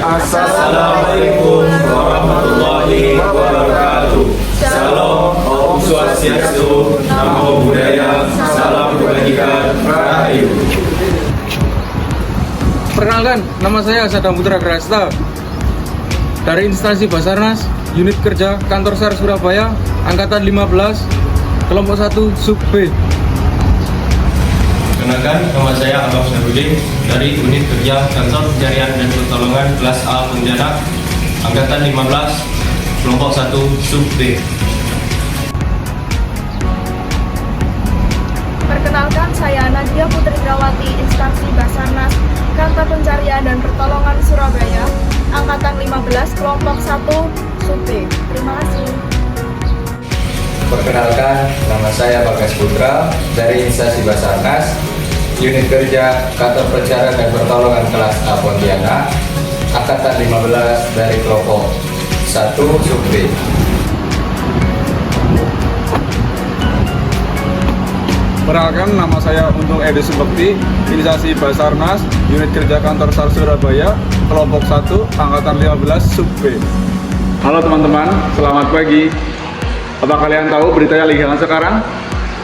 Assalamualaikum warahmatullahi wabarakatuh. Salam, Om Swastiastu, Namo Buddhaya, Salam Kebajikan, Rahayu. Perkenalkan, nama saya Sadam Putra Grasta dari instansi Basarnas, Unit Kerja Kantor SAR Surabaya, Angkatan 15, Kelompok 1, Sub B. Perkenalkan, nama saya Abang Syarudin dari Unit Kerja Kantor Pencarian dan Pertolongan Kelas A Pontianak, Angkatan 15, Kelompok 1, Sub B. Perkenalkan, saya Nadia Putri Drawati, instansi Basarnas, Kantor Pencarian dan Pertolongan Surabaya, Angkatan 15, Kelompok 1, Sub B. Terima kasih. Perkenalkan, nama saya Bagas Putra dari instansi Basarnas, Unit Kerja Kantor Pencarian dan Pertolongan Kelas A Pontianak, Angkatan 15 dari Kelompok 1 Sub B. Perkenalkan, nama saya Untung Edi Subekti, instansi Basarnas, Unit Kerja Kantor SAR Surabaya, Kelompok 1, Angkatan 15 Sub B. Halo teman-teman, selamat pagi. Apa kalian tahu berita yang lagi hangat sekarang?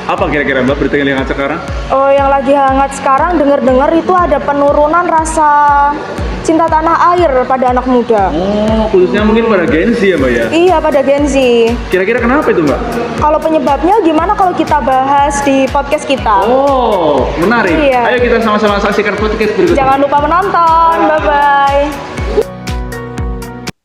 Apa kira-kira Mbak berita yang lagi hangat sekarang? Oh, yang lagi hangat sekarang dengar-dengar itu ada penurunan rasa cinta tanah air pada anak muda. Oh, khususnya mungkin pada Gen Z ya Mbak ya? Iya, pada Gen Z. Kira-kira kenapa itu Mbak? Kalau penyebabnya gimana kalau kita bahas di podcast kita? Oh, menarik. Iya. Ayo kita sama-sama saksikan podcast berikut. Jangan lupa menonton. Bye-bye.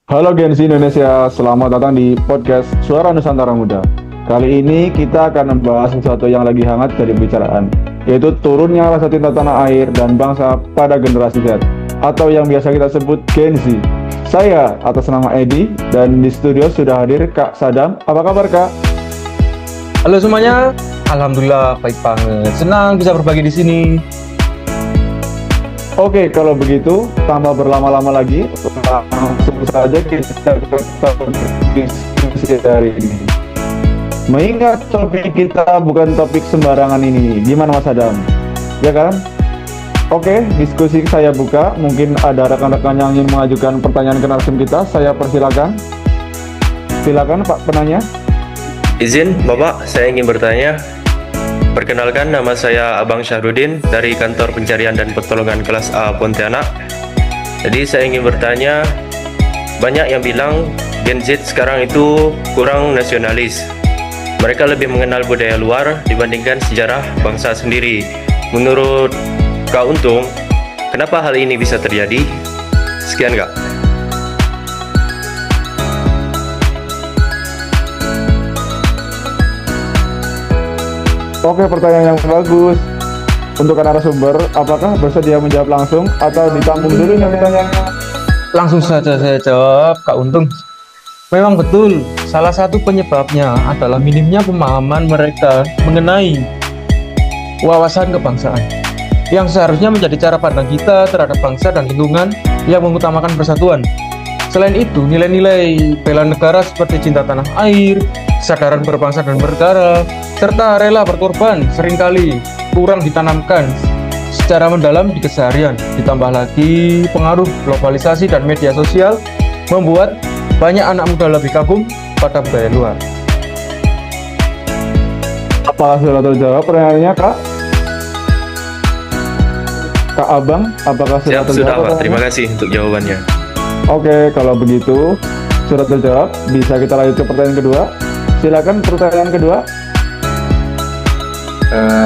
Halo Gen Z Indonesia, selamat datang di podcast Suara Nusantara Muda. Kali ini kita akan membahas sesuatu yang lagi hangat dari pembicaraan, yaitu turunnya rasa cinta tanah air dan bangsa pada generasi Z, atau yang biasa kita sebut Gen Z. Saya atas nama Edi, dan di studio sudah hadir Kak Sadam. Apa kabar Kak? Halo semuanya, alhamdulillah baik banget. Senang bisa berbagi di sini. Oke, kalau begitu, tanpa berlama-lama lagi, langsung saja kita diskusi hari ini. Mengingat topik kita bukan topik sembarangan ini, gimana Mas Adam? Ya kan? Oke, diskusi saya buka. Mungkin ada rekan-rekan yang ingin mengajukan pertanyaan ke narsum kita, saya persilakan. Silakan Pak penanya. Izin Bapak, saya ingin bertanya. Perkenalkan, nama saya Abang Syahrudin dari Kantor Pencarian dan Pertolongan Kelas A Pontianak. Jadi saya ingin bertanya, banyak yang bilang Gen Z sekarang itu kurang nasionalis. Mereka lebih mengenal budaya luar dibandingkan sejarah bangsa sendiri. Menurut Kak Untung, kenapa hal ini bisa terjadi? Sekian Kak. Oke, pertanyaan yang bagus. Untuk narasumber, apakah bersedia menjawab langsung atau ditampung dulu yang pertanyaannya? Langsung saja saya jawab, Kak Untung. Memang betul, salah satu penyebabnya adalah minimnya pemahaman mereka mengenai wawasan kebangsaan, yang seharusnya menjadi cara pandang kita terhadap bangsa dan lingkungan yang mengutamakan persatuan. Selain itu, nilai-nilai bela negara seperti cinta tanah air, kesadaran berbangsa dan bernegara, serta rela berkorban seringkali kurang ditanamkan secara mendalam di keseharian. Ditambah lagi pengaruh globalisasi dan media sosial membuat banyak anak muda lebih kagum pada budaya luar. Apakah sudah terjawab pertanyaannya Kak? Kak Abang, apakah sudah Siap, terjawab? sudah Pak. pertanyaannya? Terima kasih untuk jawabannya. Oke, kalau begitu sudah terjawab, bisa kita lanjut ke pertanyaan kedua. Silakan pertanyaan kedua.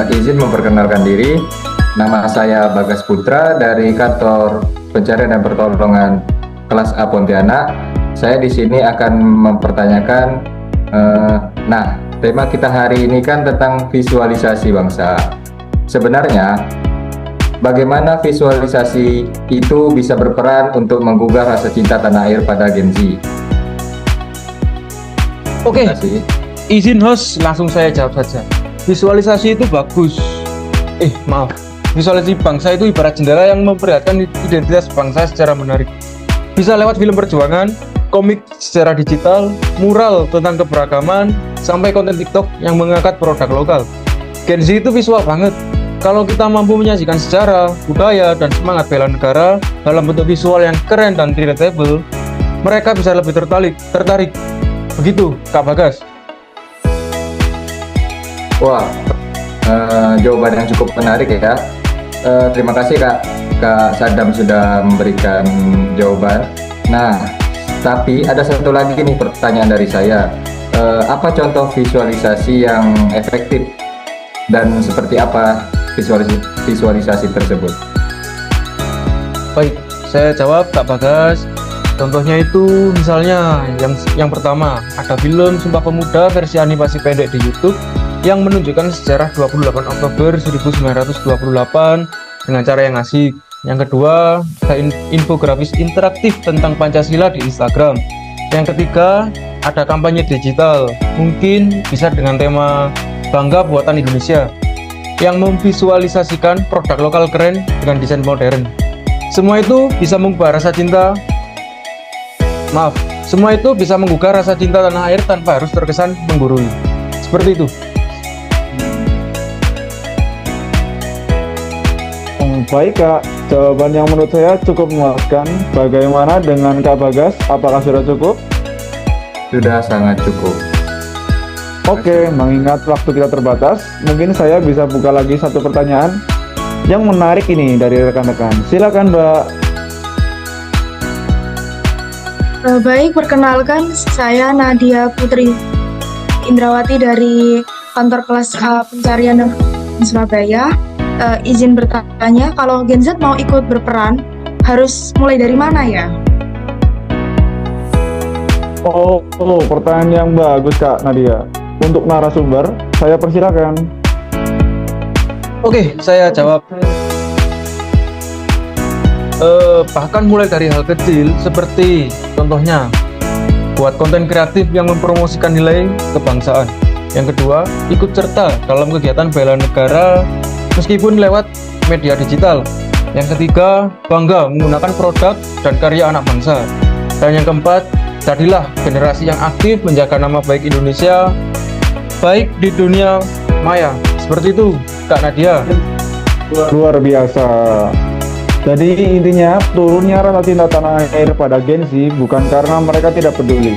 Izin memperkenalkan diri, nama saya Bagas Putra dari Kantor Pencarian dan Pertolongan Kelas A Pontianak. Saya di sini akan mempertanyakan, tema kita hari ini kan tentang visualisasi bangsa. Sebenarnya, bagaimana visualisasi itu bisa berperan untuk menggugah rasa cinta tanah air pada Gen Z? Oke, Terima kasih. izin host, langsung saya jawab saja. Visualisasi itu bagus. Visualisasi bangsa itu ibarat jendela yang memperlihatkan identitas bangsa secara menarik. Bisa lewat film perjuangan, komik secara digital, mural tentang keberagaman, sampai konten TikTok yang mengangkat produk lokal. Gen Z itu visual banget. Kalau kita mampu menyajikan sejarah, budaya, dan semangat bela negara dalam bentuk visual yang keren dan relatable, mereka bisa lebih tertarik. Begitu, Kak Bagas. Wah, jawaban yang cukup menarik ya. Terima kasih Kak Sadam sudah memberikan jawaban. Nah, tapi ada satu lagi nih pertanyaan dari saya. Apa contoh visualisasi yang efektif dan seperti apa visualisasi tersebut? Baik, saya jawab Kak Bagas. Contohnya itu misalnya yang pertama, ada film Sumpah Pemuda versi animasi pendek di YouTube yang menunjukkan sejarah 28 Oktober 1928 dengan cara yang asik. Yang kedua, ada infografis interaktif tentang Pancasila di Instagram. Yang ketiga, ada kampanye digital, mungkin bisa dengan tema Bangga Buatan Indonesia, yang memvisualisasikan produk lokal keren dengan desain modern. Semua itu bisa menggugah rasa cinta tanah air tanpa harus terkesan menggurui. Seperti itu. Baik Kak, jawaban yang menurut saya cukup memuaskan. Bagaimana dengan Kak Bagas? Apakah sudah cukup? Sudah sangat cukup. Oke, mengingat waktu kita terbatas, mungkin saya bisa buka lagi satu pertanyaan yang menarik ini dari rekan-rekan. Silakan Mbak. Baik, perkenalkan saya Nadia Putri Indrawati dari kantor kelas A Pencarian dan Surabaya. Izin bertanya, kalau Gen Z mau ikut berperan, harus mulai dari mana ya? Oh, pertanyaan yang bagus Kak Nadia. Untuk narasumber, saya persilakan. Oke, saya jawab. Bahkan mulai dari hal kecil seperti contohnya buat konten kreatif yang mempromosikan nilai kebangsaan. Yang kedua, ikut serta dalam kegiatan bela negara meskipun lewat media digital. Yang ketiga, bangga menggunakan produk dan karya anak bangsa. Dan yang keempat, jadilah generasi yang aktif menjaga nama baik Indonesia, baik di dunia maya. Seperti itu, Kak Nadia. Luar biasa. Jadi intinya, turunnya rasa cinta tanah air pada Gen Z bukan karena mereka tidak peduli,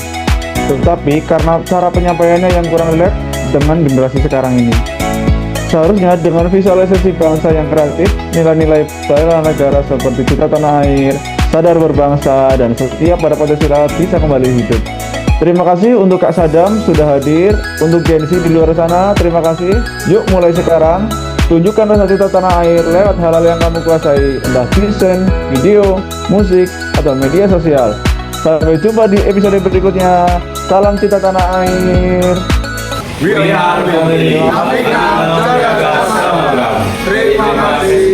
tetapi karena cara penyampaiannya yang kurang relate dengan generasi sekarang ini. Seharusnya dengan visualisasi bangsa yang kreatif, nilai-nilai bela negara seperti cinta tanah air, sadar berbangsa, dan setia pada Pancasila bisa kembali hidup. Terima kasih untuk Kak Sadam sudah hadir. Untuk Gen Z di luar sana, terima kasih. Yuk mulai sekarang, tunjukkan rasa cinta tanah air lewat hal-hal yang kamu kuasai, entah desain, video, musik, atau media sosial. Sampai jumpa di episode berikutnya. Salam cinta tanah air. We are family. Terima kasih.